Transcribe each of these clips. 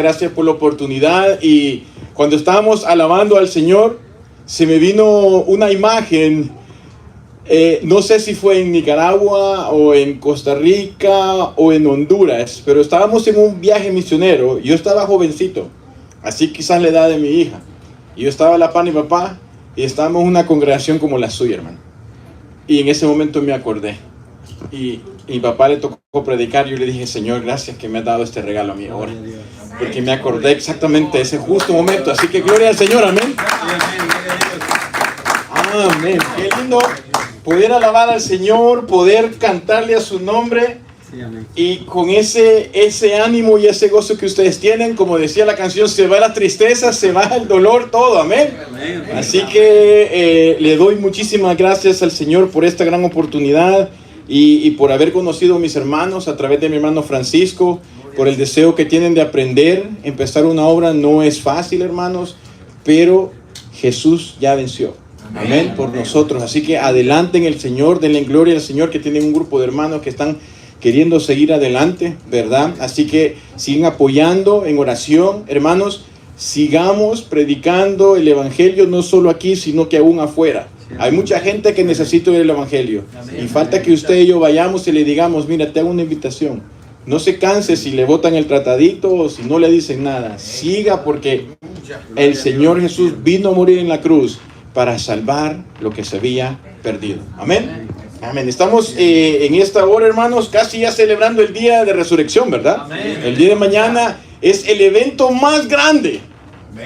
gracias por la oportunidad. Y cuando estábamos alabando al Señor, se me vino una imagen, no sé si fue en Nicaragua o en Costa Rica o en Honduras, pero estábamos en un viaje misionero. Yo estaba jovencito, así quizás la edad de mi hija. Y yo estaba a la par de mi papá y estábamos en una congregación como la suya, hermano. Y en ese momento me acordé. Y mi papá le tocó predicar. Yo le dije, Señor, gracias que me has dado este regalo a mí ahora, porque me acordé exactamente de ese justo momento. Así que gloria al Señor, amén. Amén. Qué lindo poder alabar al Señor, poder cantarle a su nombre. Y con ese ánimo y ese gozo que ustedes tienen, como decía la canción, se va la tristeza, se va el dolor, todo, amén. Así que le doy muchísimas gracias al Señor por esta gran oportunidad y por haber conocido a mis hermanos a través de mi hermano Francisco, por el deseo que tienen de aprender. Empezar una obra no es fácil, hermanos, pero Jesús ya venció, amén, por nosotros. Así que adelante en el Señor, denle gloria al Señor, que tienen un grupo de hermanos que están queriendo seguir adelante, ¿verdad? Así que siguen apoyando en oración, hermanos. Sigamos predicando el Evangelio, no solo aquí, sino que aún afuera. Hay mucha gente que necesita oír el Evangelio. Y falta que usted y yo vayamos y le digamos, mira, te hago una invitación. No se canse si le botan el tratadito o si no le dicen nada. Siga, porque el Señor Jesús vino a morir en la cruz para salvar lo que se había perdido. Amén. Amén. Estamos en esta hora, hermanos, casi ya celebrando el día de resurrección, ¿verdad? Amén. El día de mañana es el evento más grande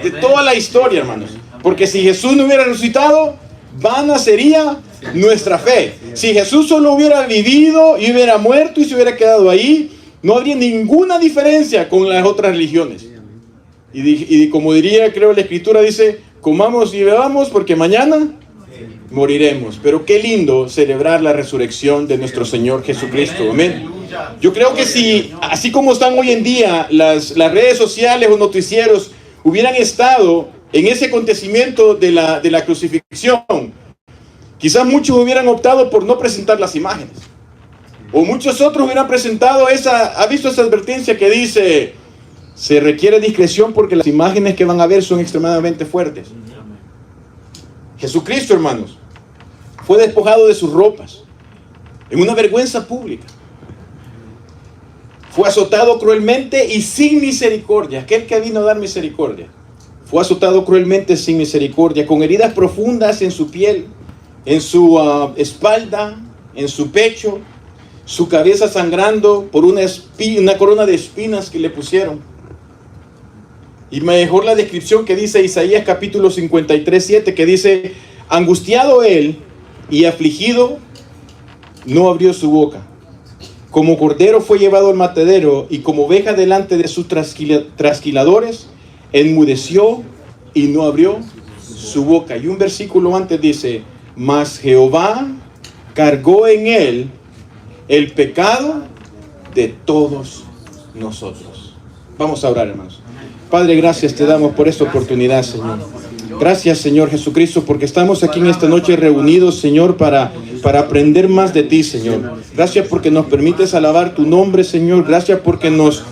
de toda la historia, hermanos. Porque si Jesús no hubiera resucitado, vana sería nuestra fe. Si Jesús solo hubiera vivido y hubiera muerto y se hubiera quedado ahí, no habría ninguna diferencia con las otras religiones. Y como diría, creo la Escritura dice, comamos y bebamos porque mañana moriremos. Pero qué lindo celebrar la resurrección de nuestro Señor Jesucristo. Amén. Yo creo que si, así como están hoy en día las redes sociales o noticieros, hubieran estado en ese acontecimiento de la crucifixión, quizás muchos hubieran optado por no presentar las imágenes. O muchos otros hubieran presentado ¿ha visto esa advertencia que dice, se requiere discreción porque las imágenes que van a ver son extremadamente fuertes? Jesucristo, hermanos, fue despojado de sus ropas en una vergüenza pública. Fue azotado cruelmente y sin misericordia. Aquel que vino a dar misericordia fue azotado cruelmente sin misericordia, con heridas profundas en su piel, en su espalda, en su pecho, su cabeza sangrando por una corona de espinas que le pusieron. Y mejor la descripción que dice Isaías capítulo 53:7, que dice, angustiado él y afligido, no abrió su boca. Como cordero fue llevado al matadero, y como oveja delante de sus trasquiladores, enmudeció y no abrió su boca. Y un versículo antes dice, mas Jehová cargó en él el pecado de todos nosotros. Vamos a orar, hermanos. Padre, gracias te damos por esta oportunidad, Señor. Gracias, Señor Jesucristo, porque estamos aquí en esta noche reunidos, Señor, para aprender más de ti, Señor. Gracias porque nos permites alabar tu nombre, Señor. Gracias porque nos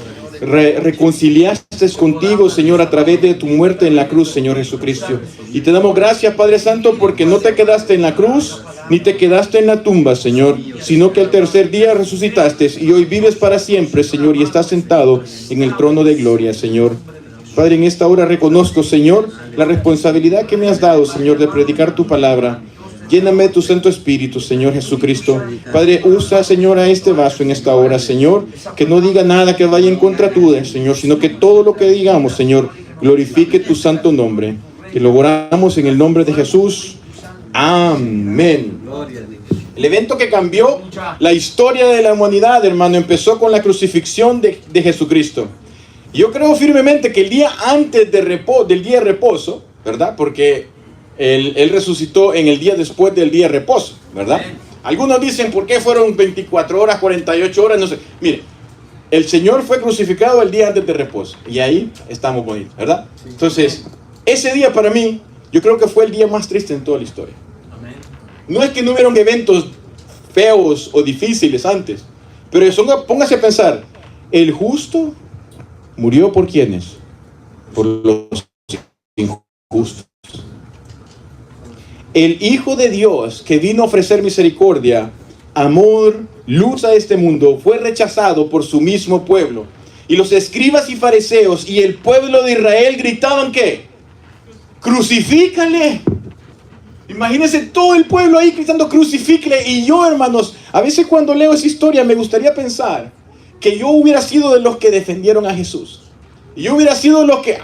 reconciliaste contigo, Señor, a través de tu muerte en la cruz, Señor Jesucristo. Y te damos gracias, Padre Santo, porque no te quedaste en la cruz, ni te quedaste en la tumba, Señor, sino que al tercer día resucitaste y hoy vives para siempre, Señor, y estás sentado en el trono de gloria, Señor. Padre, en esta hora reconozco, Señor, la responsabilidad que me has dado, Señor, de predicar tu palabra. Lléname de tu Santo Espíritu, Señor Jesucristo. Padre, usa, Señor, a este vaso en esta hora, Señor, que no diga nada que vaya en contra tuya, Señor, sino que todo lo que digamos, Señor, glorifique tu santo nombre. Que lo oramos en el nombre de Jesús. Amén. El evento que cambió la historia de la humanidad, hermano, empezó con la crucifixión de Jesucristo. Yo creo firmemente que el día antes del día de reposo, ¿verdad? Porque él resucitó en el día después del día de reposo, ¿verdad? Algunos dicen, ¿por qué fueron 24 horas, 48 horas? No sé. Mire, el Señor fue crucificado el día antes del reposo. Y ahí estamos bonitos, ¿verdad? Entonces, ese día para mí, yo creo que fue el día más triste en toda la historia. No es que no hubieron eventos feos o difíciles antes, pero póngase a pensar, el justo ¿Murió por quiénes? Por los injustos. El Hijo de Dios que vino a ofrecer misericordia, amor, luz a este mundo, fue rechazado por su mismo pueblo. Y los escribas y fariseos y el pueblo de Israel gritaban ¿qué? ¡Crucifícale! Imagínense todo el pueblo ahí gritando crucifícale. Y yo, hermanos, a veces cuando leo esa historia me gustaría pensar que yo hubiera sido de los que defendieron a Jesús. Y yo hubiera sido de los que,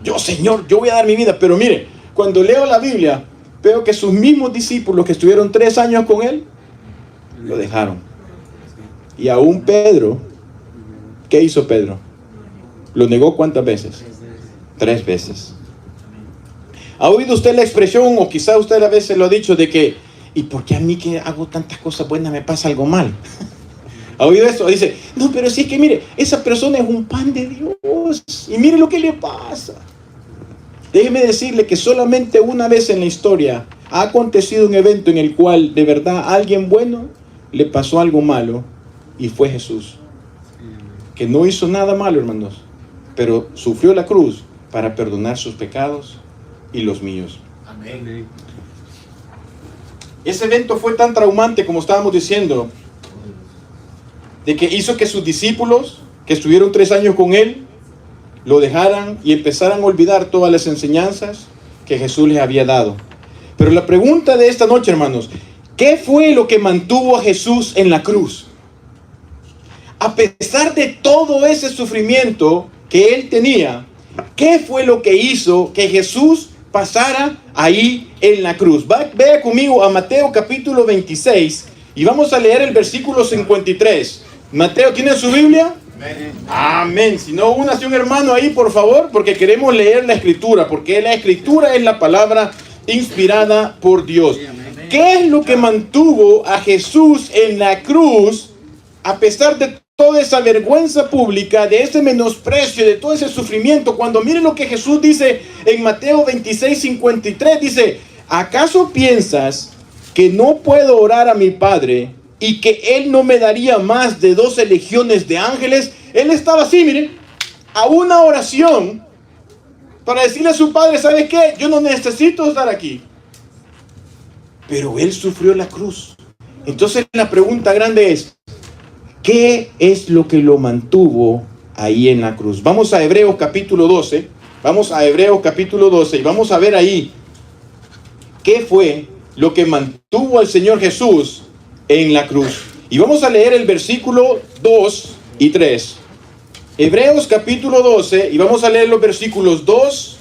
yo Señor, yo voy a dar mi vida. Pero mire, cuando leo la Biblia, veo que sus mismos discípulos que estuvieron 3 años con él, lo dejaron. Y aún Pedro, ¿qué hizo Pedro? ¿Lo negó cuántas veces? 3 veces. ¿Ha oído usted la expresión, o quizá usted a veces lo ha dicho, de que, ¿y por qué a mí que hago tantas cosas buenas me pasa algo mal? ¿Ha oído eso? Dice, no, pero si es que mire, esa persona es un pan de Dios, y mire lo que le pasa. Déjeme decirle que solamente una vez en la historia ha acontecido un evento en el cual de verdad a alguien bueno le pasó algo malo, y fue Jesús, que no hizo nada malo, hermanos, pero sufrió la cruz para perdonar sus pecados y los míos. Amén. Ese evento fue tan traumante, como estábamos diciendo, de que hizo que sus discípulos, que estuvieron 3 años con él, lo dejaran y empezaran a olvidar todas las enseñanzas que Jesús les había dado. Pero la pregunta de esta noche, hermanos, ¿qué fue lo que mantuvo a Jesús en la cruz? A pesar de todo ese sufrimiento que él tenía, ¿qué fue lo que hizo que Jesús pasara ahí en la cruz? Vea conmigo a Mateo capítulo 26 y vamos a leer el versículo 53. Mateo, ¿tiene su Biblia? Amén. Amén. Si no, únase un hermano ahí, por favor, porque queremos leer la Escritura, porque la Escritura es la palabra inspirada por Dios. ¿Qué es lo que mantuvo a Jesús en la cruz a pesar de toda esa vergüenza pública, de ese menosprecio, de todo ese sufrimiento? Cuando miren lo que Jesús dice en Mateo 26, 53, dice, ¿acaso piensas que no puedo orar a mi Padre y que Él no me daría más de 12 legiones de ángeles? Él estaba así, miren, a una oración para decirle a su Padre, ¿sabes qué? Yo no necesito estar aquí. Pero Él sufrió la cruz. Entonces la pregunta grande es, ¿qué es lo que lo mantuvo ahí en la cruz? Vamos a Hebreos capítulo 12. Vamos a Hebreos capítulo 12 y vamos a ver ahí qué fue lo que mantuvo al Señor Jesús en la cruz. Y vamos a leer el versículo 2 y 3. Hebreos capítulo 12 y vamos a leer los versículos 2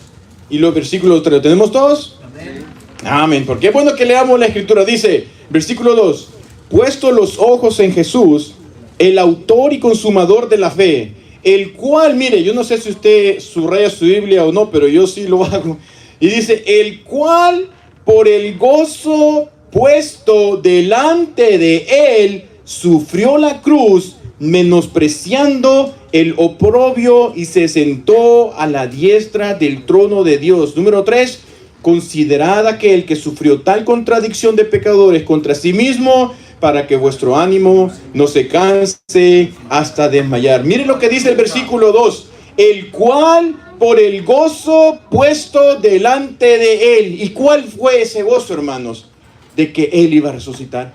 y los versículos 3. ¿Lo tenemos todos? Amén. Amén. Porque es bueno que leamos la Escritura. Dice, versículo 2, puesto los ojos en Jesús, el autor y consumador de la fe, el cual, mire, yo no sé si usted subraya su Biblia o no, pero yo sí lo hago. Y dice, el cual por el gozo puesto delante de él, sufrió la cruz, menospreciando el oprobio, y se sentó a la diestra del trono de Dios. Número 3, considerad aquel que sufrió tal contradicción de pecadores contra sí mismo, para que vuestro ánimo no se canse hasta desmayar. Mire lo que dice el versículo 2, el cual por el gozo puesto delante de él. ¿Y cuál fue ese gozo, hermanos? De que él iba a resucitar.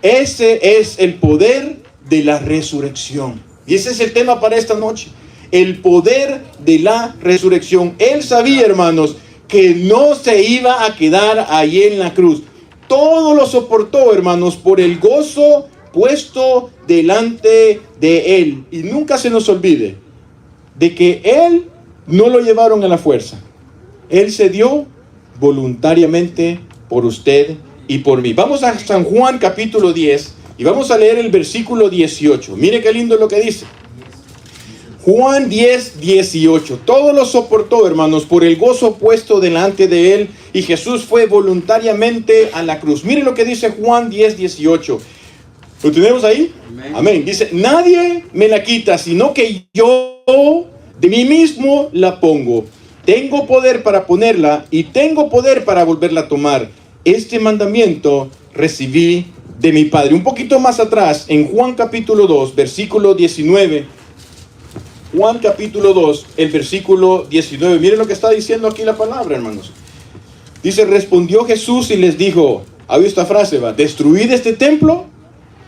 Ese es el poder de la resurrección. Y ese es el tema para esta noche. El poder de la resurrección. Él sabía, hermanos, que no se iba a quedar ahí en la cruz. Todo lo soportó, hermanos, por el gozo puesto delante de él. Y nunca se nos olvide de que él no lo llevaron a la fuerza. Él se dio voluntariamente por usted y por mí. Vamos a San Juan capítulo 10 y vamos a leer el versículo 18. Mire qué lindo lo que dice. Juan 10, 18. Todo lo soportó, hermanos, por el gozo puesto delante de él, y Jesús fue voluntariamente a la cruz. Mire lo que dice Juan 10, 18. ¿Lo tenemos ahí? Amén. Amén. Dice, nadie me la quita, sino que yo de mí mismo la pongo. Tengo poder para ponerla y tengo poder para volverla a tomar. Este mandamiento recibí de mi Padre. Un poquito más atrás, en Juan capítulo 2, versículo 19. Juan capítulo 2, el versículo 19. Miren lo que está diciendo aquí la palabra, hermanos. Dice, respondió Jesús y les dijo, ¿ha oído esta frase? Va, destruid este templo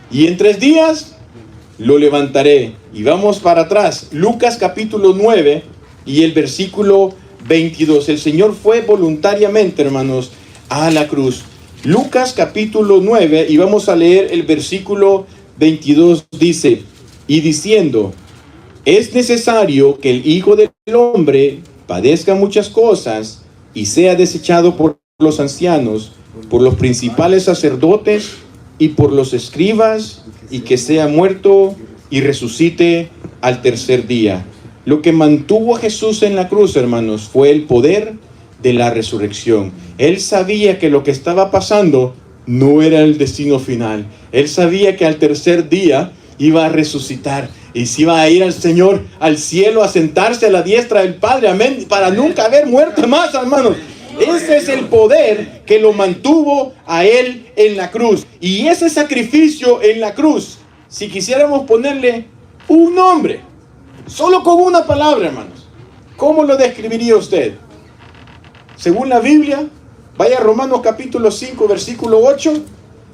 y en 3 días lo levantaré. Y vamos para atrás, Lucas capítulo 9 y el versículo 22. El Señor fue voluntariamente, hermanos, a la cruz. Lucas capítulo 9 y vamos a leer el versículo 22. Dice, y diciendo, es necesario que el Hijo del Hombre padezca muchas cosas y sea desechado por los ancianos, por los principales sacerdotes y por los escribas, y que sea muerto y resucite al tercer día. Lo que mantuvo a Jesús en la cruz, hermanos, fue el poder de la resurrección. Él sabía que lo que estaba pasando no era el destino final. Él sabía que al tercer día iba a resucitar y se iba a ir al Señor al cielo a sentarse a la diestra del Padre, amén, para nunca haber muerto más, hermanos. Ese es el poder que lo mantuvo a Él en la cruz. Y ese sacrificio en la cruz, si quisiéramos ponerle un nombre, solo con una palabra, hermanos, ¿cómo lo describiría usted? Según la Biblia, vaya a Romanos capítulo 5, versículo 8.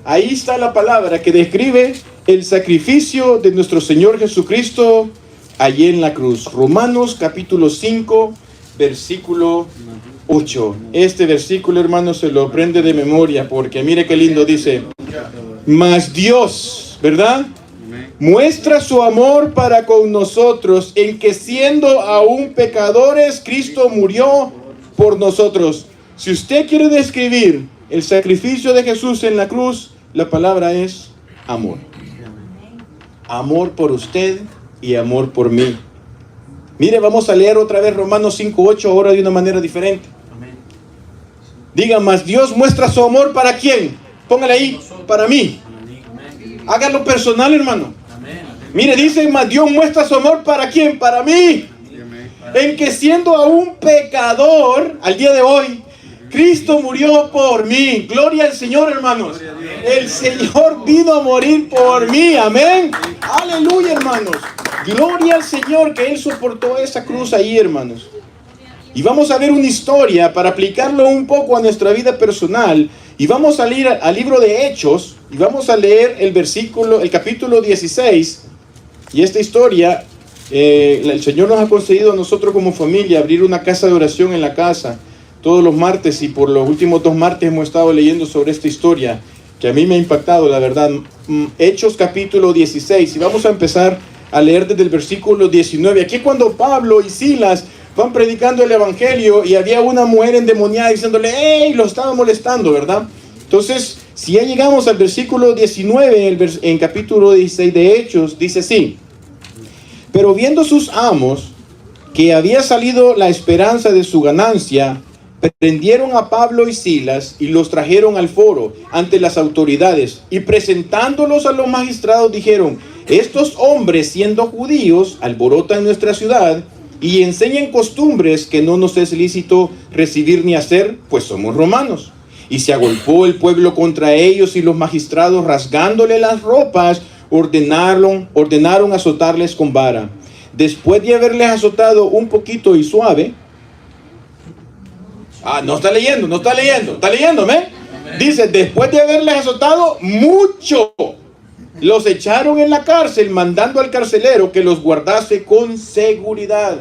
Ahí está la palabra que describe el sacrificio de nuestro Señor Jesucristo allí en la cruz. Romanos capítulo 5, versículo 8. Este versículo, hermanos, se lo aprende de memoria porque mire qué lindo dice. Mas Dios, ¿verdad? Muestra su amor para con nosotros en que siendo aún pecadores, Cristo murió por nosotros. Si usted quiere describir el sacrificio de Jesús en la cruz, la palabra es amor. Amor por usted y amor por mí. Mire, vamos a leer otra vez Romanos 5:8 ahora de una manera diferente. Diga, más Dios muestra su amor ¿para quién? Póngale ahí, para mí. Hágalo personal, hermano. Mire, dice, más Dios muestra su amor ¿para quién? Para mí. En que siendo aún pecador, al día de hoy, Cristo murió por mí. Gloria al Señor, hermanos. El Señor vino a morir por mí. Amén. Aleluya, hermanos. Gloria al Señor que Él soportó esa cruz ahí, hermanos. Y vamos a ver una historia para aplicarlo un poco a nuestra vida personal. Y vamos a ir al libro de Hechos y vamos a leer el capítulo 16. Y esta historia, el Señor nos ha concedido a nosotros como familia abrir una casa de oración en la casa todos los martes, y por los últimos 2 martes hemos estado leyendo sobre esta historia que a mí me ha impactado, la verdad. Hechos capítulo 16, y vamos a empezar a leer desde el versículo 19. Aquí cuando Pablo y Silas van predicando el evangelio y había una mujer endemoniada diciéndole, ¡hey! Lo estaba molestando, ¿verdad? Entonces, si ya llegamos al versículo 19, en capítulo 16 de Hechos, dice así: pero viendo sus amos que había salido la esperanza de su ganancia, prendieron a Pablo y Silas y los trajeron al foro ante las autoridades, y presentándolos a los magistrados dijeron, estos hombres, siendo judíos, alborotan nuestra ciudad y enseñan costumbres que no nos es lícito recibir ni hacer, pues somos romanos. Y se agolpó el pueblo contra ellos, y los magistrados, rasgándole las ropas, ordenaron azotarles con vara. Después de haberles azotado un poquito y suave, no está leyendo, ¿me? Dice, después de haberles azotado mucho, los echaron en la cárcel, mandando al carcelero que los guardase con seguridad.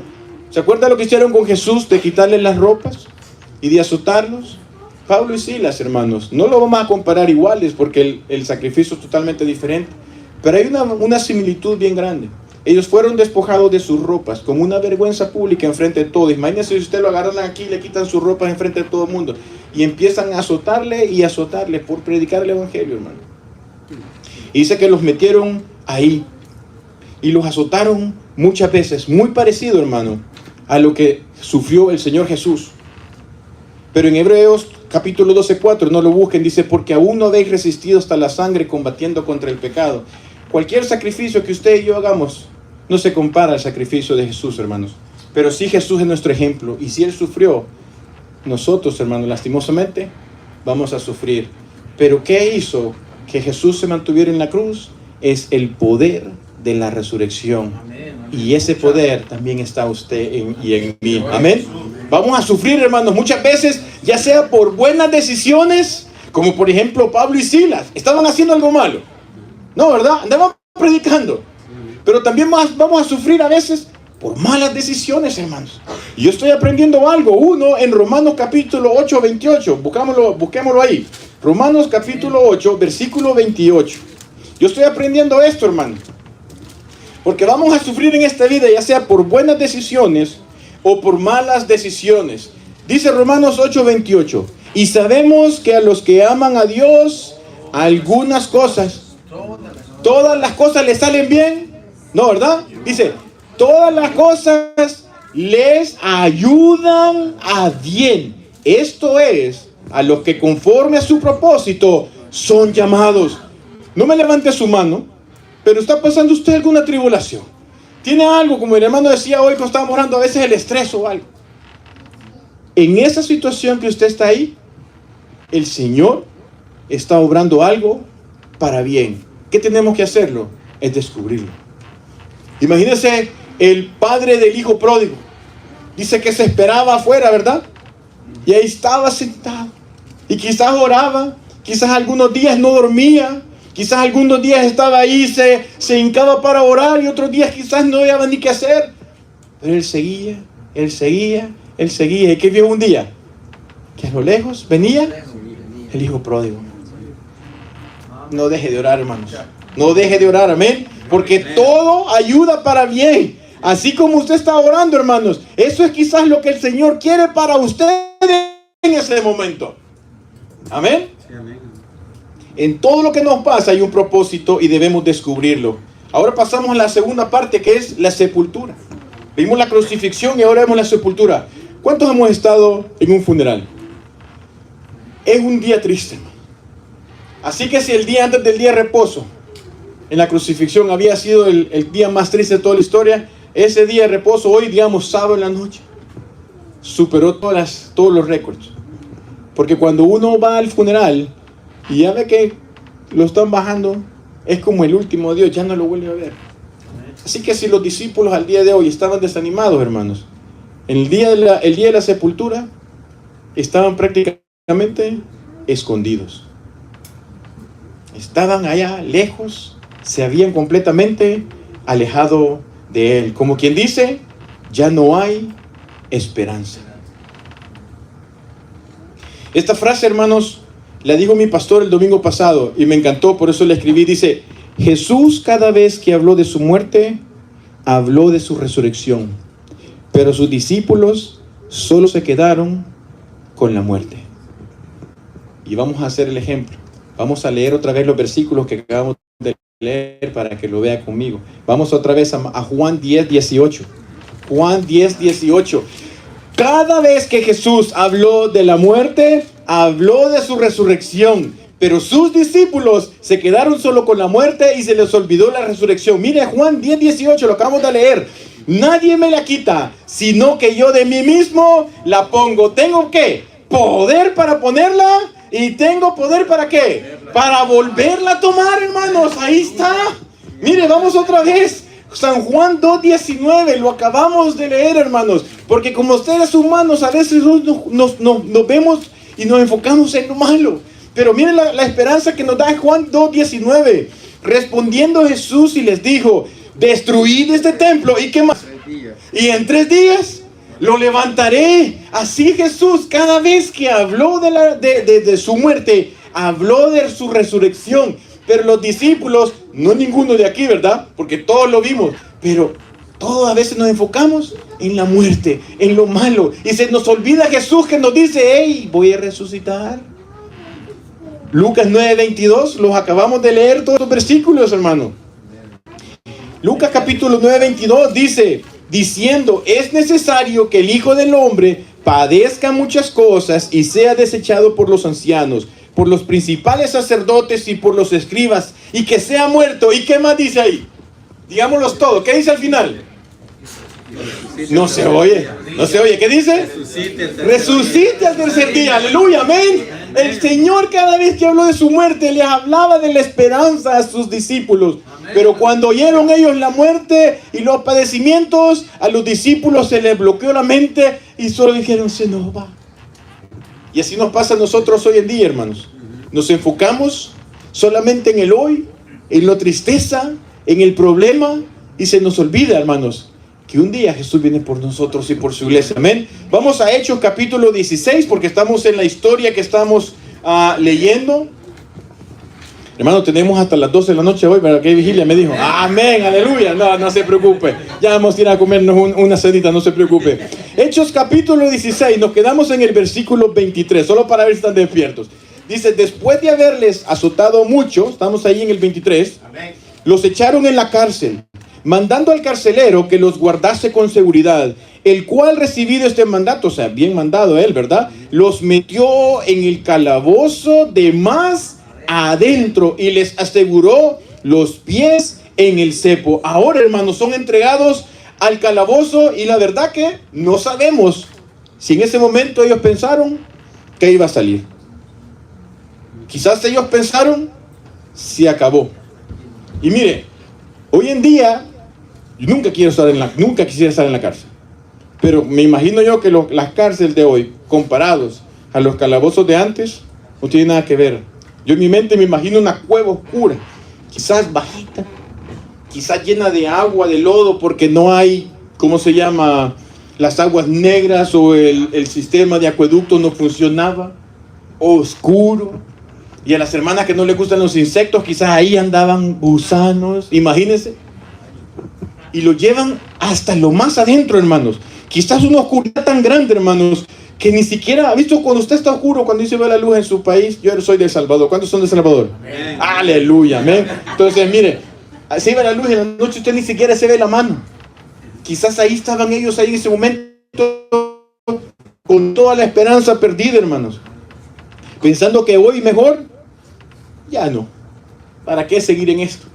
¿Se acuerda lo que hicieron con Jesús, de quitarles las ropas y de azotarlos? Pablo y Silas, hermanos, no lo vamos a comparar iguales porque el sacrificio es totalmente diferente, pero hay una similitud bien grande. Ellos fueron despojados de sus ropas como una vergüenza pública enfrente de todos. Imagínense si usted lo agarran aquí y le quitan sus ropas enfrente de todo el mundo y empiezan a azotarle y azotarle por predicar el evangelio, hermano. Y dice que los metieron ahí y los azotaron muchas veces, muy parecido, hermano, a lo que sufrió el Señor Jesús. Pero en Hebreos capítulo 12:4, no lo busquen, dice, porque aún no habéis resistido hasta la sangre combatiendo contra el pecado. Cualquier sacrificio que usted y yo hagamos no se compara al sacrificio de Jesús, hermanos. Pero sí, Jesús es nuestro ejemplo, y si Él sufrió, nosotros, hermanos, lastimosamente vamos a sufrir. Pero ¿qué hizo que Jesús se mantuviera en la cruz? Es el poder de la resurrección. Amén. Y ese poder también está usted y en mí. Amén. Vamos a sufrir, hermanos, muchas veces, ya sea por buenas decisiones, como por ejemplo Pablo y Silas. Estaban haciendo algo malo. No, ¿verdad? Andaban predicando. Pero también vamos a sufrir a veces por malas decisiones, hermanos. Y yo estoy aprendiendo algo. Uno, en Romanos capítulo 8, 28. Busquémoslo ahí. Romanos capítulo 8, versículo 28. Yo estoy aprendiendo esto, hermano. Porque vamos a sufrir en esta vida, ya sea por buenas decisiones o por malas decisiones. Dice Romanos 8, 28. Y sabemos que a los que aman a Dios, algunas cosas, todas las cosas les salen bien. No, ¿verdad? Dice, todas las cosas les ayudan a bien. Esto es, a los que conforme a su propósito son llamados. No me levante su mano, pero está pasando usted alguna tribulación. Tiene algo, como el hermano decía hoy cuando estábamos orando, a veces el estrés o algo. En esa situación que usted está ahí, el Señor está obrando algo para bien. ¿Qué tenemos que hacerlo? Es descubrirlo. Imagínese el padre del hijo pródigo. Dice que se esperaba afuera, ¿verdad? Y ahí estaba sentado. Y quizás oraba, quizás algunos días no dormía, quizás algunos días estaba ahí, se hincaba para orar, y otros días quizás no había ni qué hacer. Pero él seguía, él seguía, él seguía. ¿Y qué vio un día? Que a lo lejos venía el hijo pródigo. No deje de orar, hermanos. No deje de orar, amén. Porque todo ayuda para bien. Así como usted está orando, hermanos, eso es quizás lo que el Señor quiere para usted en ese momento. Amén. En todo lo que nos pasa hay un propósito y debemos descubrirlo. Ahora pasamos a la segunda parte, que es la sepultura. Vimos la crucifixión y ahora vemos la sepultura. ¿Cuántos hemos estado en un funeral? Es un día triste, hermano. Así que si el día antes del día de reposo en la crucifixión había sido el día más triste de toda la historia, ese día de reposo, hoy digamos sábado en la noche, superó todos los récords. Porque cuando uno va al funeral y ya ve que lo están bajando, es como el último Dios, ya no lo vuelve a ver. Así que si los discípulos al día de hoy estaban desanimados, hermanos, en el día de la sepultura estaban prácticamente escondidos. Estaban allá lejos, se habían completamente alejado de Él. Como quien dice, ya no hay esperanza. Esta frase, hermanos, la dijo mi pastor el domingo pasado y me encantó, por eso la escribí. Dice, Jesús cada vez que habló de su muerte, habló de su resurrección, pero sus discípulos solo se quedaron con la muerte. Y vamos a hacer el ejemplo. Vamos a leer otra vez los versículos que acabamos de leer para que lo vea conmigo. Vamos otra vez a Juan 10, 18. Juan 10, 18. Cada vez que Jesús habló de la muerte, habló de su resurrección. Pero sus discípulos se quedaron solo con la muerte y se les olvidó la resurrección. Mire Juan 10, 18, lo acabamos de leer. Nadie me la quita, sino que yo de mí mismo la pongo. ¿Tengo qué? Poder para ponerla. ¿Y tengo poder para qué? Para volverla a tomar, hermanos. Ahí está. Mire, vamos otra vez. San Juan 2:19, lo acabamos de leer, hermanos. Porque como seres humanos a veces nos vemos y nos enfocamos en lo malo. Pero miren la esperanza que nos da Juan 2:19. Respondiendo Jesús y les dijo, destruid este templo. ¿Y qué más? Y en 3 días lo levantaré. Así Jesús, cada vez que habló de su muerte, habló de su resurrección. Pero los discípulos, no ninguno de aquí, ¿verdad? Porque todos lo vimos. Pero todos a veces nos enfocamos en la muerte, en lo malo. Y se nos olvida Jesús que nos dice, hey, voy a resucitar. Lucas 9:22, los acabamos de leer todos los versículos, hermano. Lucas capítulo 9:22 dice, diciendo, es necesario que el Hijo del Hombre padezca muchas cosas y sea desechado por los ancianos, por los principales sacerdotes y por los escribas, y que sea muerto. ¿Y qué más dice ahí? Digámoslos todo. ¿Qué dice al final? No se oye. No se oye. ¿Qué dice? Resucite al tercer día. Aleluya. Amén. El Señor cada vez que habló de su muerte les hablaba de la esperanza a sus discípulos. Pero cuando oyeron ellos la muerte y los padecimientos, a los discípulos se les bloqueó la mente y solo dijeron, se nos va. Y así nos pasa a nosotros hoy en día, hermanos. Nos enfocamos solamente en el hoy, en la tristeza, en el problema, y se nos olvida, hermanos, que un día Jesús viene por nosotros y por su iglesia. Amén. Vamos a Hechos capítulo 16, porque estamos en la historia que estamos leyendo. Hermano, tenemos hasta las 12 de la noche hoy para que hay vigilia, me dijo. Amén, aleluya. No se preocupe. Ya vamos a ir a comernos una cenita, no se preocupe. Hechos capítulo 16, nos quedamos en el versículo 23, solo para ver si están despiertos. Dice, después de haberles azotado mucho, estamos ahí en el 23, amén, los echaron en la cárcel, mandando al carcelero que los guardase con seguridad, el cual, recibido este mandato, o sea, bien mandado él, ¿verdad?, los metió en el calabozo de más adentro y les aseguró los pies en el cepo. Ahora, hermanos, son entregados al calabozo y la verdad que no sabemos si en ese momento ellos pensaron que iba a salir. Quizás ellos pensaron, se acabó. Y mire, hoy en día, yo nunca quisiera estar en la cárcel. Pero me imagino yo que las cárceles de hoy, comparados a los calabozos de antes, no tienen nada que ver. Yo en mi mente me imagino una cueva oscura, quizás bajita, quizás llena de agua, de lodo, porque no hay, ¿cómo se llama?, las aguas negras, o el sistema de acueducto no funcionaba, oscuro. Y a las hermanas que no les gustan los insectos, quizás ahí andaban gusanos, imagínense. Y lo llevan hasta lo más adentro, hermanos. Quizás una oscuridad tan grande, hermanos, que ni siquiera, ¿ha visto cuando usted está oscuro, cuando dice ve la luz en su país? Yo soy de El Salvador. ¿Cuántos son de El Salvador? Amén. Aleluya, amén. Entonces, mire, se ve la luz en la noche, usted ni siquiera se ve la mano. Quizás ahí estaban ellos, ahí en ese momento, con toda la esperanza perdida, hermanos. Pensando que hoy mejor, ya no. ¿Para qué seguir en esto?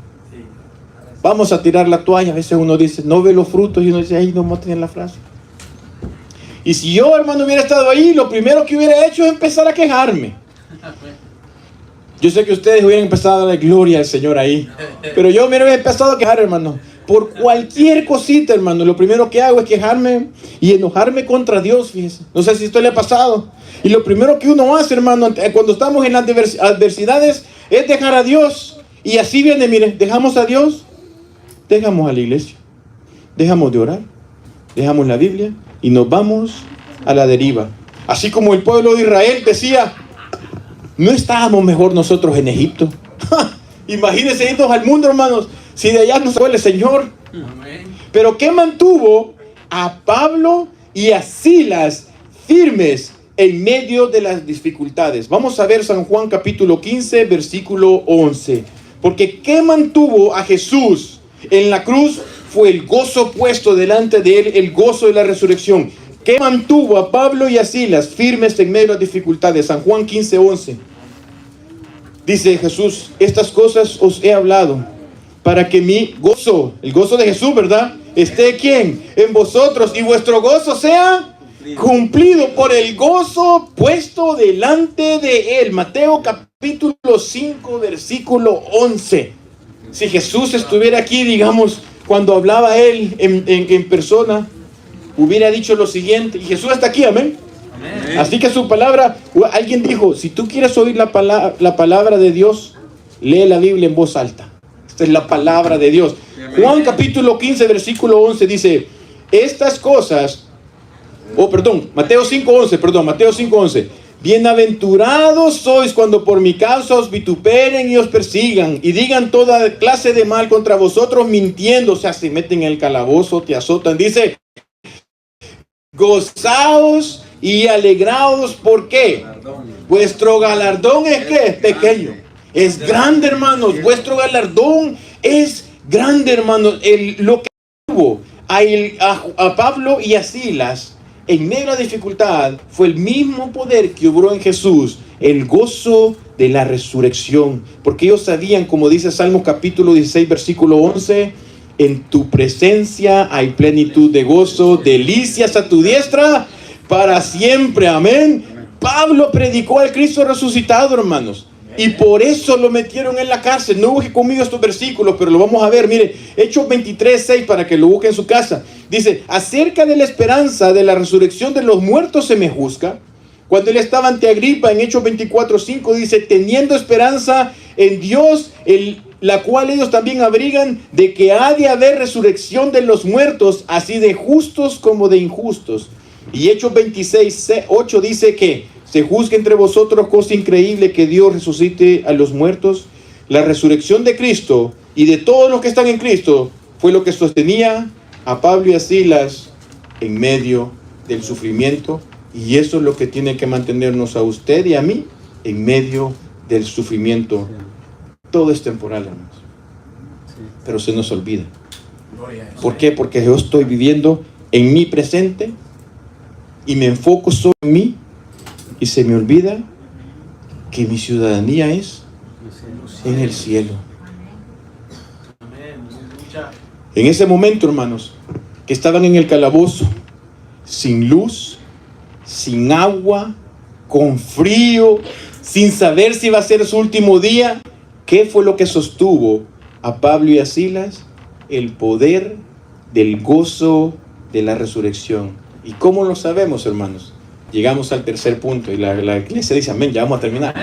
Vamos a tirar la toalla. A veces uno dice, no ve los frutos, y uno dice, ahí no me tienen la frase. Y si yo, hermano, hubiera estado ahí, lo primero que hubiera hecho es empezar a quejarme. Yo sé que ustedes hubieran empezado a darle gloria al Señor ahí, pero yo me hubiera empezado a quejar, hermano. Por cualquier cosita, hermano, lo primero que hago es quejarme y enojarme contra Dios, fíjese. No sé si esto le ha pasado. Y lo primero que uno hace, hermano, cuando estamos en las adversidades, es dejar a Dios. Y así viene, miren, dejamos a Dios, dejamos a la iglesia, dejamos de orar, dejamos la Biblia y nos vamos a la deriva. Así como el pueblo de Israel decía, ¿no estábamos mejor nosotros en Egipto? Imagínense irnos al mundo, hermanos, si de allá nos fue el Señor. Amén. Pero ¿qué mantuvo a Pablo y a Silas firmes en medio de las dificultades? Vamos a ver San Juan capítulo 15, versículo 11. Porque ¿qué mantuvo a Jesús en la cruz? Fue el gozo puesto delante de él, el gozo de la resurrección. ¿Qué mantuvo a Pablo y a Silas firmes en medio de las dificultades? San Juan 15, 11. Dice Jesús, estas cosas os he hablado para que mi gozo, el gozo de Jesús, ¿verdad?, esté ¿quién? En vosotros, y vuestro gozo sea cumplido por el gozo puesto delante de él. Mateo capítulo 5, versículo 11. Si Jesús estuviera aquí, digamos, cuando hablaba él en persona, hubiera dicho lo siguiente, y Jesús está aquí, amén. Amén. Así que su palabra, alguien dijo, si tú quieres oír la palabra de Dios, lee la Biblia en voz alta. Esta es la palabra de Dios. Amén. Juan capítulo 15, versículo 11 dice, estas cosas, Mateo 5:11, bienaventurados sois cuando por mi causa os vituperen y os persigan y digan toda clase de mal contra vosotros mintiendo. O sea, se meten en el calabozo, te azotan. Dice, gozaos y alegraos. ¿Por qué? Vuestro galardón es ¿qué? Pequeño. Es grande, hermanos. Vuestro galardón es grande, hermanos. Lo que tuvo a Pablo y a Silas en medio de la dificultad fue el mismo poder que obró en Jesús, el gozo de la resurrección. Porque ellos sabían, como dice Salmos capítulo 16, versículo 11, en tu presencia hay plenitud de gozo, delicias a tu diestra para siempre. Amén. Pablo predicó al Cristo resucitado, hermanos. Y por eso lo metieron en la cárcel. No busque conmigo estos versículos, pero lo vamos a ver. Mire, Hechos 23:6, para que lo busque en su casa. Dice, acerca de la esperanza de la resurrección de los muertos se me juzga. Cuando él estaba ante Agripa, en Hechos 24:5, dice, teniendo esperanza en Dios, la cual ellos también abrigan, de que ha de haber resurrección de los muertos, así de justos como de injustos. Y Hechos 26:8 dice que se juzgue entre vosotros cosa increíble, que Dios resucite a los muertos. La resurrección de Cristo y de todos los que están en Cristo fue lo que sostenía a Pablo y a Silas en medio del sufrimiento. Y eso es lo que tiene que mantenernos a usted y a mí en medio del sufrimiento. Todo es temporal, hermanos. Pero se nos olvida. ¿Por qué? Porque yo estoy viviendo en mi presente y me enfoco solo en mí y se me olvida que mi ciudadanía es en el cielo. En ese momento, hermanos, que estaban en el calabozo, sin luz, sin agua, con frío, sin saber si iba a ser su último día, ¿qué fue lo que sostuvo a Pablo y a Silas? El poder del gozo de la resurrección. ¿Y cómo lo sabemos, hermanos? Llegamos al tercer punto y la iglesia dice amén, ya vamos a terminar.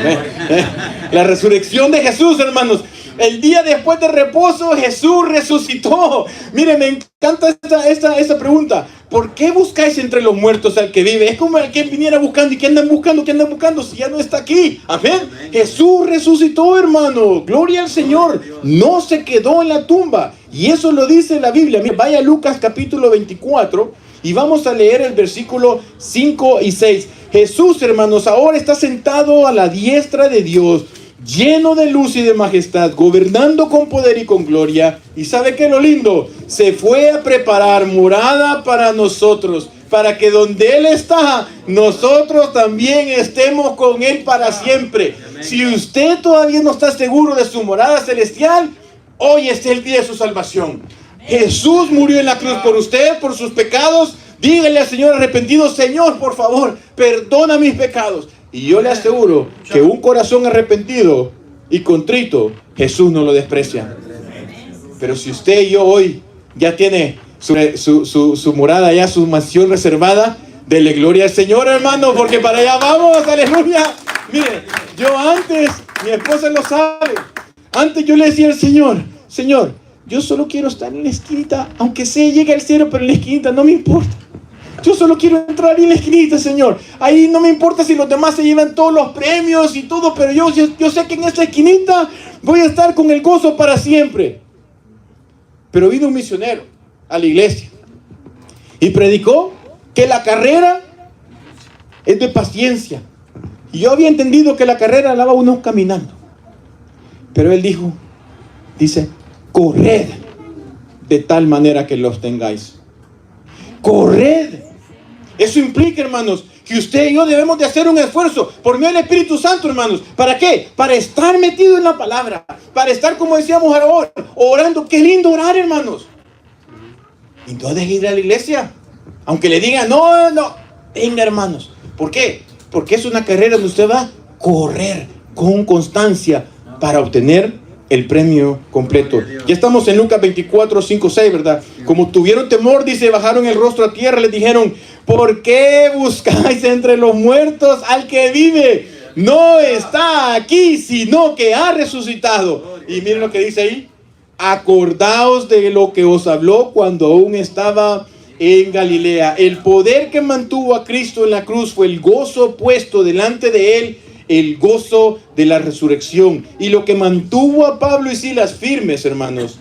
La resurrección de Jesús, hermanos. El día después del reposo, Jesús resucitó. Miren, me encanta esta pregunta. ¿Por qué buscáis entre los muertos al que vive? Es como el que viniera buscando. ¿Y qué andan buscando? ¿Qué andan buscando? Si ya no está aquí. Amén. Jesús resucitó, hermano. Gloria al Señor. No se quedó en la tumba. Y eso lo dice la Biblia. Mira, vaya a Lucas capítulo 24 y vamos a leer el versículo 5 y 6. Jesús, hermanos, ahora está sentado a la diestra de Dios, lleno de luz y de majestad, gobernando con poder y con gloria. ¿Y sabe qué es lo lindo? Se fue a preparar morada para nosotros, para que donde Él está, nosotros también estemos con Él para siempre. Si usted todavía no está seguro de su morada celestial, hoy es el día de su salvación. Jesús murió en la cruz por usted, por sus pecados. Dígale al Señor arrepentido, Señor, por favor, perdona mis pecados. Y yo le aseguro que un corazón arrepentido y contrito, Jesús no lo desprecia. Pero si usted y yo hoy ya tiene su morada, ya su mansión reservada, dele gloria al Señor, hermano, porque para allá vamos, aleluya. Mire, yo antes, mi esposa lo sabe, antes yo le decía al Señor, Señor, yo solo quiero estar en la esquinita, aunque se llegue al cielo, pero en la esquinita no me importa. Yo solo quiero entrar en la esquinita, Señor. Ahí no me importa si los demás se llevan todos los premios y todo, pero yo sé que en esta esquinita voy a estar con el gozo para siempre. Pero vino un misionero a la iglesia y predicó que la carrera es de paciencia. Y yo había entendido que la carrera la va uno caminando. Pero él dice, corred de tal manera que los tengáis. Corred. Eso implica, hermanos, que usted y yo debemos de hacer un esfuerzo por medio del Espíritu Santo, hermanos. ¿Para qué? Para estar metido en la palabra. Para estar, como decíamos ahora, orando. Qué lindo orar, hermanos. Y no deje ir a la iglesia. Aunque le digan, no. Venga, hermanos. ¿Por qué? Porque es una carrera donde usted va a correr con constancia para obtener el premio completo. Ya estamos en Lucas 24, 5, 6, ¿verdad? Como tuvieron temor, dice, bajaron el rostro a tierra, les dijeron, ¿por qué buscáis entre los muertos al que vive? No está aquí, sino que ha resucitado. Y miren lo que dice ahí. Acordaos de lo que os habló cuando aún estaba en Galilea. El poder que mantuvo a Cristo en la cruz fue el gozo puesto delante de Él, el gozo de la resurrección. Y lo que mantuvo a Pablo y Silas firmes, hermanos,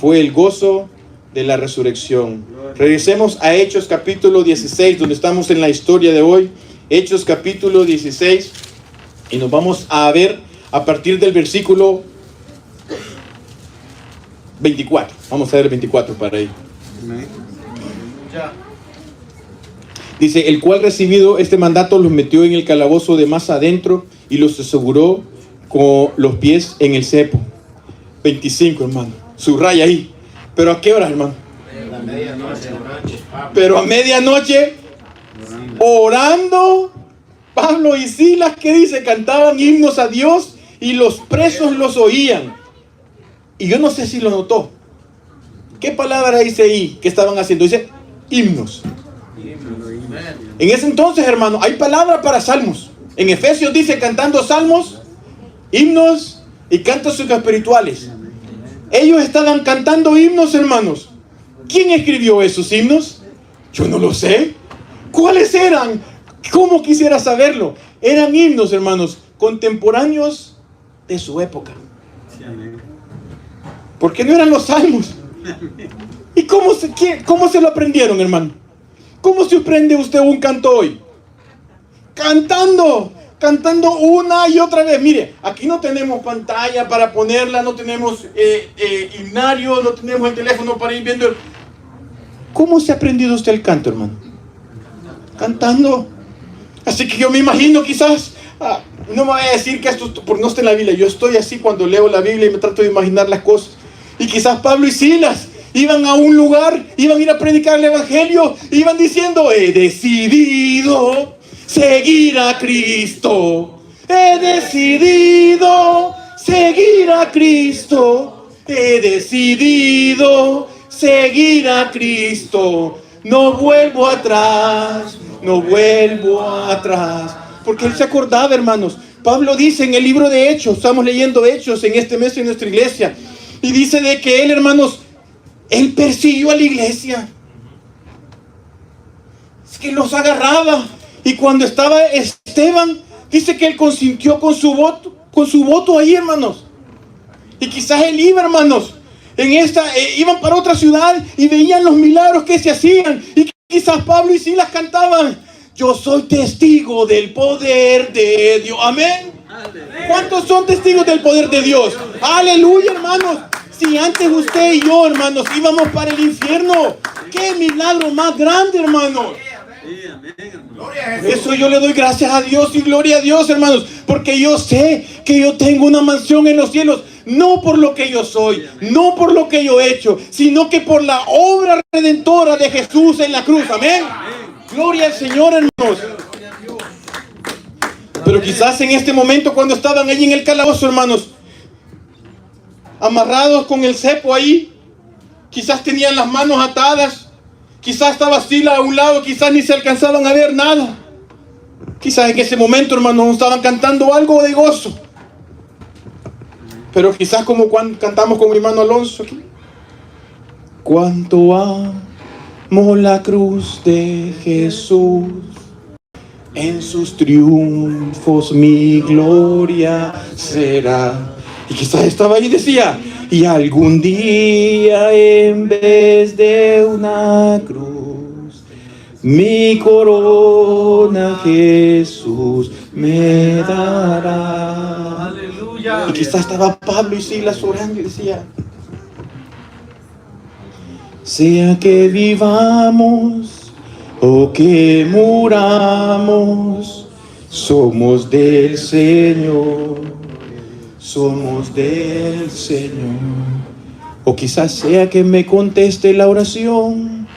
fue el gozo de la resurrección. Regresemos a Hechos capítulo 16, donde estamos en la historia de hoy. Hechos capítulo 16, y nos vamos a ver a partir del versículo 24. Vamos a ver el 24 para ahí. Dice, el cual recibido este mandato los metió en el calabozo de más adentro y los aseguró con los pies en el cepo. 25, hermano. Subraya ahí. ¿Pero a qué hora, hermano? Pero a medianoche, orando, Pablo y Silas, ¿qué dice? Cantaban himnos a Dios y los presos los oían. Y yo no sé si lo notó. ¿Qué palabra dice ahí que estaban haciendo? Dice himnos. En ese entonces, hermano, hay palabra para salmos. En Efesios dice cantando salmos, himnos y cantos espirituales. Ellos estaban cantando himnos, hermanos. ¿Quién escribió esos himnos? Yo no lo sé. ¿Cuáles eran? ¿Cómo quisiera saberlo? Eran himnos, hermanos, contemporáneos de su época. Porque no eran los salmos. ¿Y cómo se lo aprendieron, hermano? ¿Cómo se aprende usted un canto hoy? Cantando una y otra vez. Mire, aquí no tenemos pantalla para ponerla, no tenemos himnario, no tenemos el teléfono para ir viendo. ¿Cómo se ha aprendido usted el canto, hermano? Cantando. Así que yo me imagino quizás, no me voy a decir que esto porque no está en la Biblia. Yo estoy así cuando leo la Biblia y me trato de imaginar las cosas. Y quizás Pablo y Silas iban a un lugar, iban a ir a predicar el evangelio, iban diciendo: he decidido seguir a Cristo. He decidido seguir a Cristo. He decidido seguir a Cristo. No vuelvo atrás, no vuelvo atrás. Porque él se acordaba, hermanos. Pablo dice en el libro de Hechos, estamos leyendo Hechos en este mes en nuestra iglesia, y dice de que él, hermanos, él persiguió a la iglesia. Es que los agarraba. Y cuando estaba Esteban, dice que él consintió con su voto ahí, hermanos. Y quizás él iba, hermanos, iban para otra ciudad y veían los milagros que se hacían. Y quizás Pablo y Silas cantaban: yo soy testigo del poder de Dios. Amén. ¿Cuántos son testigos del poder de Dios? Aleluya, hermanos. Si antes usted y yo, hermanos, íbamos para el infierno, qué milagro más grande, hermanos. Eso yo le doy gracias a Dios y gloria a Dios, hermanos, porque yo sé que yo tengo una mansión en los cielos, no por lo que yo soy, no por lo que yo he hecho, sino que por la obra redentora de Jesús en la cruz. Amén. Gloria al Señor, hermanos. Pero quizás en este momento, cuando estaban allí en el calabozo, hermanos, amarrados con el cepo ahí, quizás tenían las manos atadas, quizás estaba Sila a un lado, quizás ni se alcanzaban a ver nada. Quizás en ese momento, hermanos, estaban cantando algo de gozo. Pero quizás como cuando cantamos con mi hermano Alonso aquí: cuánto amo la cruz de Jesús, en sus triunfos mi gloria será. Y quizás estaba ahí y decía: y algún día en vez de una cruz, mi corona Jesús me dará. Aleluya. Y quizás estaba Pablo y Silas orando y decía: sea que vivamos o que muramos, somos del Señor. Somos del Señor. O quizás sea que me conteste la oración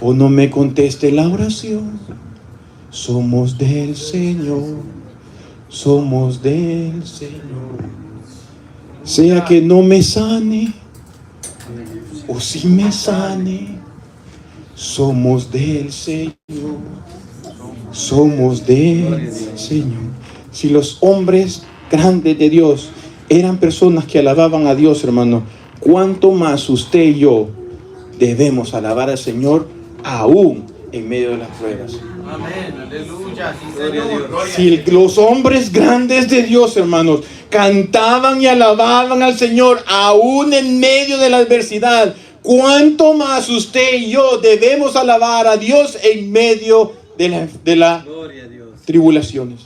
o no me conteste la oración, somos del Señor. Somos del Señor. Sea que no me sane o si me sane, somos del Señor. Somos del Señor. Si los hombres grandes de Dios eran personas que alababan a Dios, hermano, cuánto más usted y yo debemos alabar al Señor aún en medio de las pruebas. Amén, aleluya. Si los hombres grandes de Dios, hermanos, cantaban y alababan al Señor aún en medio de la adversidad, cuánto más usted y yo debemos alabar a Dios en medio de las tribulaciones.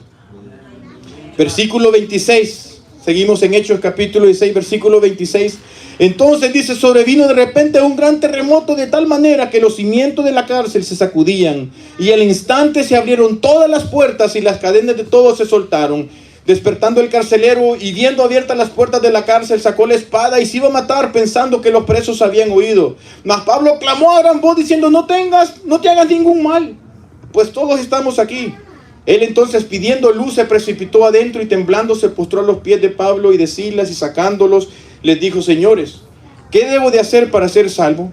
Versículo 26, seguimos en Hechos capítulo 16, versículo 26. Entonces dice: sobrevino de repente un gran terremoto de tal manera que los cimientos de la cárcel se sacudían, y al instante se abrieron todas las puertas y las cadenas de todos se soltaron. Despertando el carcelero y viendo abiertas las puertas de la cárcel, sacó la espada y se iba a matar, pensando que los presos habían huido. Mas Pablo clamó a gran voz diciendo: no te hagas ningún mal, pues todos estamos aquí. Él entonces, pidiendo luz, se precipitó adentro y temblando se postró a los pies de Pablo y de Silas, y sacándolos les dijo: señores, ¿qué debo de hacer para ser salvo?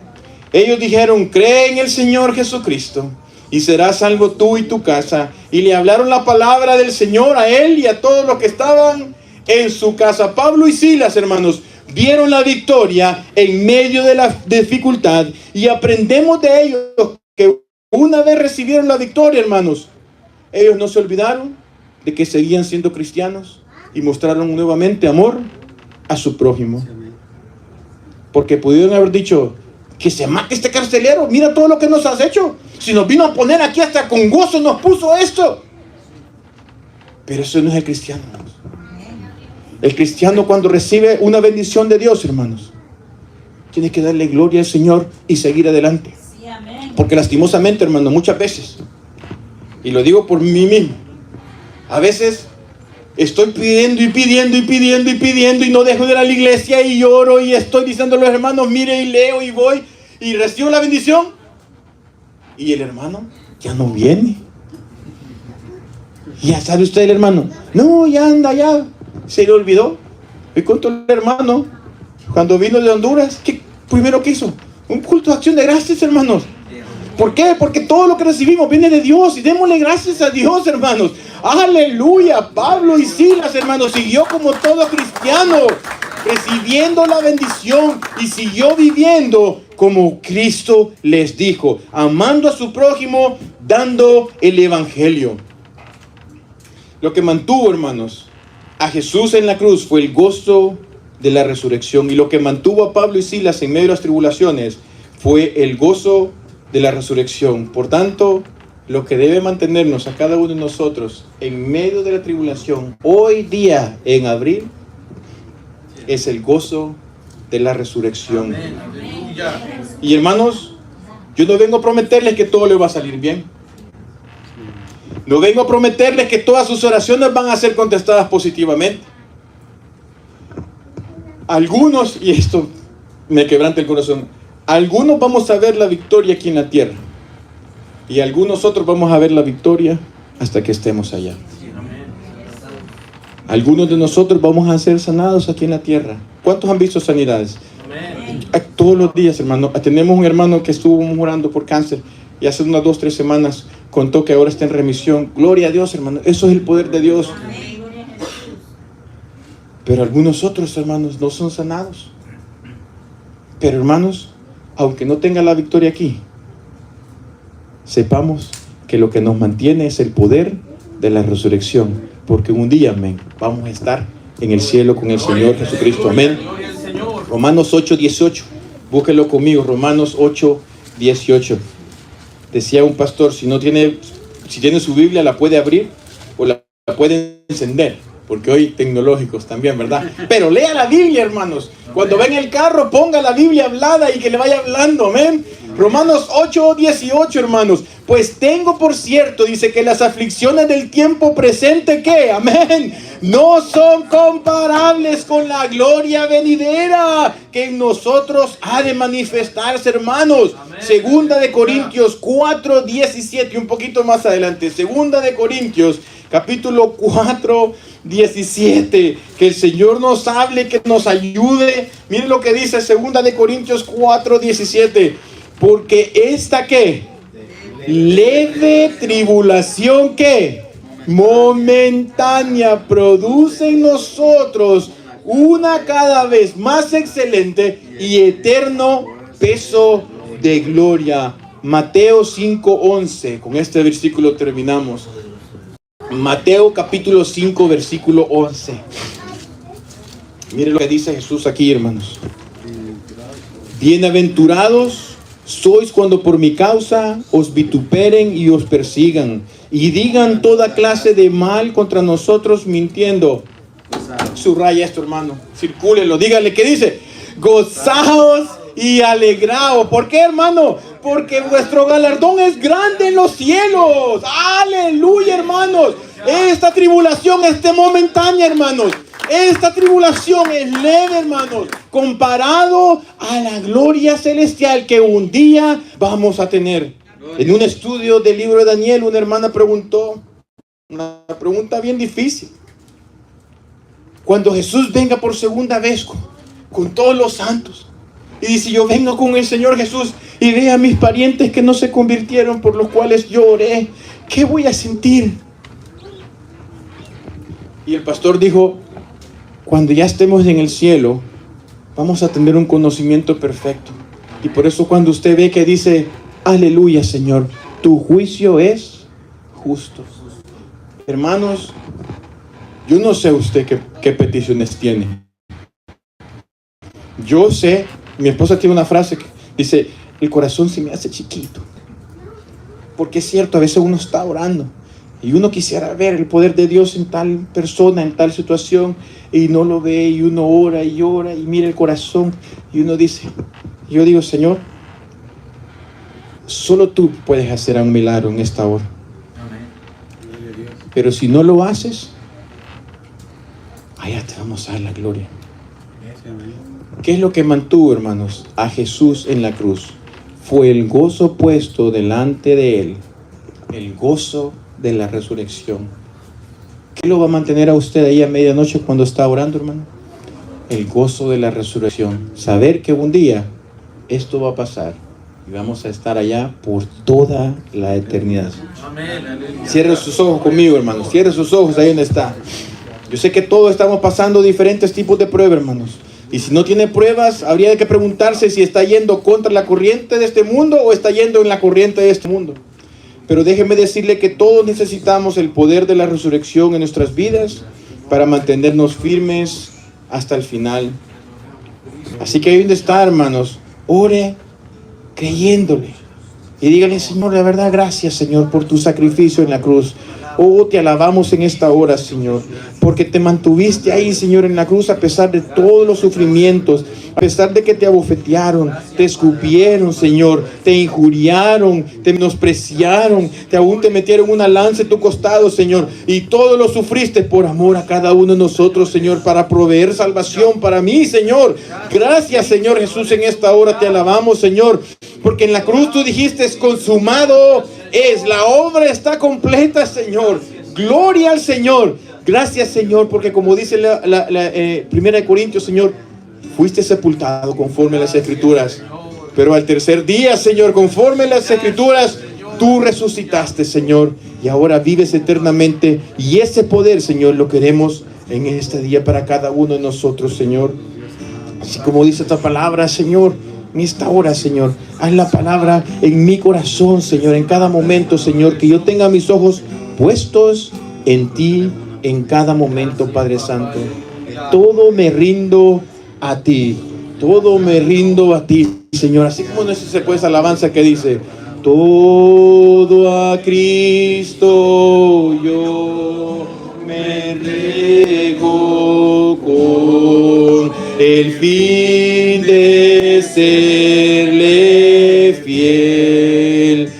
Ellos dijeron: cree en el Señor Jesucristo y serás salvo tú y tu casa. Y le hablaron la palabra del Señor a él y a todos los que estaban en su casa. Pablo y Silas, hermanos, vieron la victoria en medio de la dificultad, y aprendemos de ellos que una vez recibieron la victoria, hermanos, ellos no se olvidaron de que seguían siendo cristianos y mostraron nuevamente amor a su prójimo. Porque pudieron haber dicho: que se mate este carcelero, mira todo lo que nos has hecho. Si nos vino a poner aquí, hasta con gozo nos puso esto. Pero eso no es el cristiano, hermanos. El cristiano, cuando recibe una bendición de Dios, hermanos, tiene que darle gloria al Señor y seguir adelante. Porque lastimosamente, hermanos, muchas veces, y lo digo por mí mismo, a veces estoy pidiendo y pidiendo y pidiendo y pidiendo, y no dejo de ir a la iglesia, y lloro y estoy diciendo a los hermanos: mire, y leo y voy y recibo la bendición, y el hermano ya no viene. Ya sabe usted, el hermano, no, ya anda, ya se le olvidó. Me contó el hermano, cuando vino de Honduras, ¿qué primero que hizo? Un culto de acción de gracias, hermanos. ¿Por qué? Porque todo lo que recibimos viene de Dios, y démosle gracias a Dios, hermanos. Aleluya. Pablo y Silas, hermanos, siguió como todo cristiano, recibiendo la bendición, y siguió viviendo como Cristo les dijo, amando a su prójimo, dando el evangelio. Lo que mantuvo, hermanos, a Jesús en la cruz fue el gozo de la resurrección, y lo que mantuvo a Pablo y Silas en medio de las tribulaciones fue el gozo de la resurrección. Por tanto, lo que debe mantenernos a cada uno de nosotros en medio de la tribulación, hoy día en abril, es el gozo de la resurrección. Y hermanos, yo no vengo a prometerles que todo le va a salir bien. No vengo a prometerles que todas sus oraciones van a ser contestadas positivamente. Algunos, y esto me quebranta el corazón, algunos vamos a ver la victoria aquí en la tierra, y algunos otros vamos a ver la victoria hasta que estemos allá. Algunos de nosotros vamos a ser sanados aquí en la tierra. ¿Cuántos han visto sanidades? Todos los días, hermano. Tenemos un hermano que estuvo orando por cáncer, y hace unas 2 o 3 semanas contó que ahora está en remisión. Gloria a Dios, hermano. Eso es el poder de Dios. Pero algunos otros, hermanos, no son sanados. Pero, hermanos, aunque no tenga la victoria aquí, sepamos que lo que nos mantiene es el poder de la resurrección, porque un día, amén, vamos a estar en el cielo con el Señor Jesucristo, amén. Romanos 8:18, búsquelo conmigo. Romanos 8:18. Decía un pastor: si tiene su Biblia, la puede abrir o la puede encender, porque hoy tecnológicos también, ¿verdad? Pero lea la Biblia, hermanos. Cuando va en el carro, ponga la Biblia hablada y que le vaya hablando, amén. Romanos 8:18, hermanos. Pues tengo por cierto, dice, que las aflicciones del tiempo presente, ¿qué? Amén. No son comparables con la gloria venidera que en nosotros ha de manifestarse, hermanos. Amén. Segunda de Corintios 4:17, un poquito más adelante. Segunda de Corintios, capítulo 4:17. Que el Señor nos hable, que nos ayude. Miren lo que dice Segunda de Corintios 4:17. Porque esta, ¿qué? Leve tribulación, ¿qué? Momentánea, produce en nosotros una cada vez más excelente y eterno peso de gloria. Mateo 5:11. Con este versículo terminamos. Mateo capítulo 5, versículo 11. Mire lo que dice Jesús aquí, hermanos. Bienaventurados sois cuando por mi causa os vituperen y os persigan, y digan toda clase de mal contra nosotros mintiendo. Subraya esto, hermano. Circúlelo, dígale que dice: gozaos y alegraos. ¿Por qué, hermano? Porque vuestro galardón es grande en los cielos. Aleluya, hermanos. Esta tribulación es momentánea, hermanos. Esta tribulación es leve, hermanos, comparado a la gloria celestial que un día vamos a tener. En un estudio del libro de Daniel, una hermana preguntó: Una pregunta bien difícil. Cuando Jesús venga por segunda vez con todos los santos y dice, yo vengo con el Señor Jesús y ve a mis parientes que no se convirtieron, por los cuales yo oré, ¿qué voy a sentir? Y el pastor dijo, cuando ya estemos en el cielo, vamos a tener un conocimiento perfecto. Y por eso cuando usted ve que dice, aleluya Señor, tu juicio es justo. Hermanos, yo no sé usted qué peticiones tiene. Yo sé, mi esposa tiene una frase que dice, el corazón se me hace chiquito. Porque es cierto, a veces uno está orando y uno quisiera ver el poder de Dios en tal persona, en tal situación, y no lo ve, y uno ora y ora y mira el corazón y uno dice, yo digo, Señor, solo tú puedes hacer un milagro en esta hora. Pero si no lo haces, allá te vamos a dar la gloria. ¿Qué es lo que mantuvo, hermanos, a Jesús en la cruz? Fue el gozo puesto delante de él, el gozo de la resurrección. ¿Qué lo va a mantener a usted ahí a medianoche cuando está orando, hermano? El gozo de la resurrección. Saber que un día esto va a pasar y vamos a estar allá por toda la eternidad. Cierre sus ojos conmigo, hermanos. Cierre sus ojos ahí donde está. Yo sé que todos estamos pasando diferentes tipos de pruebas, hermanos. Y si no tiene pruebas, habría que preguntarse si está yendo contra la corriente de este mundo o está yendo en la corriente de este mundo. Pero déjeme decirle que todos necesitamos el poder de la resurrección en nuestras vidas para mantenernos firmes hasta el final. Así que ahí donde está, hermanos, ore creyéndole. Y dígale, Señor, la verdad, gracias, Señor, por tu sacrificio en la cruz. Oh, te alabamos en esta hora, Señor, porque te mantuviste ahí, Señor, en la cruz a pesar de todos los sufrimientos, a pesar de que te abofetearon, te escupieron, Señor, te injuriaron, te menospreciaron, aún te metieron una lanza en tu costado, Señor, y todo lo sufriste por amor a cada uno de nosotros, Señor, para proveer salvación para mí, Señor. Gracias, Señor Jesús, en esta hora te alabamos, Señor, porque en la cruz tú dijiste, es consumado es, la obra está completa, Señor. Gloria al Señor. Gracias, Señor, porque como dice Primera de Corintios, Señor, fuiste sepultado conforme a las Escrituras, pero al tercer día, Señor, conforme a las Escrituras, tú resucitaste, Señor, y ahora vives eternamente, y ese poder, Señor, lo queremos en este día para cada uno de nosotros, Señor. Así como dice esta palabra, Señor, en esta hora, Señor, haz la palabra en mi corazón, Señor, en cada momento, Señor, que yo tenga mis ojos puestos en ti en cada momento, Padre Santo. Todo me rindo a ti, todo me rindo a ti, Señor. Así como no se puede esa alabanza que dice, todo a Cristo yo me entrego con el fin de serle fiel.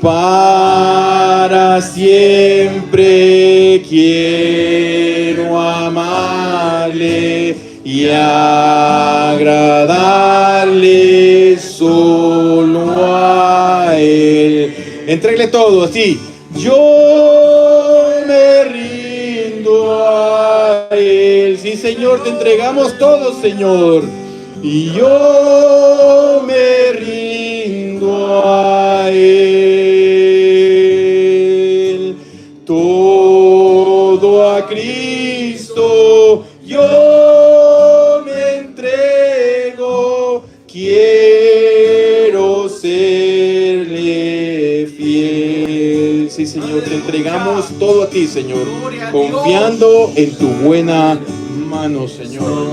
Para siempre quiero amarle y agradarle solo a él. Entréguele todo así. Yo me rindo a él. Sí, Señor, te entregamos todo, Señor. Y yo me rindo a él. Todo a Cristo yo me entrego. Quiero serle fiel. Sí, Señor, te entregamos todo a ti, Señor, confiando en tu buena mano, Señor.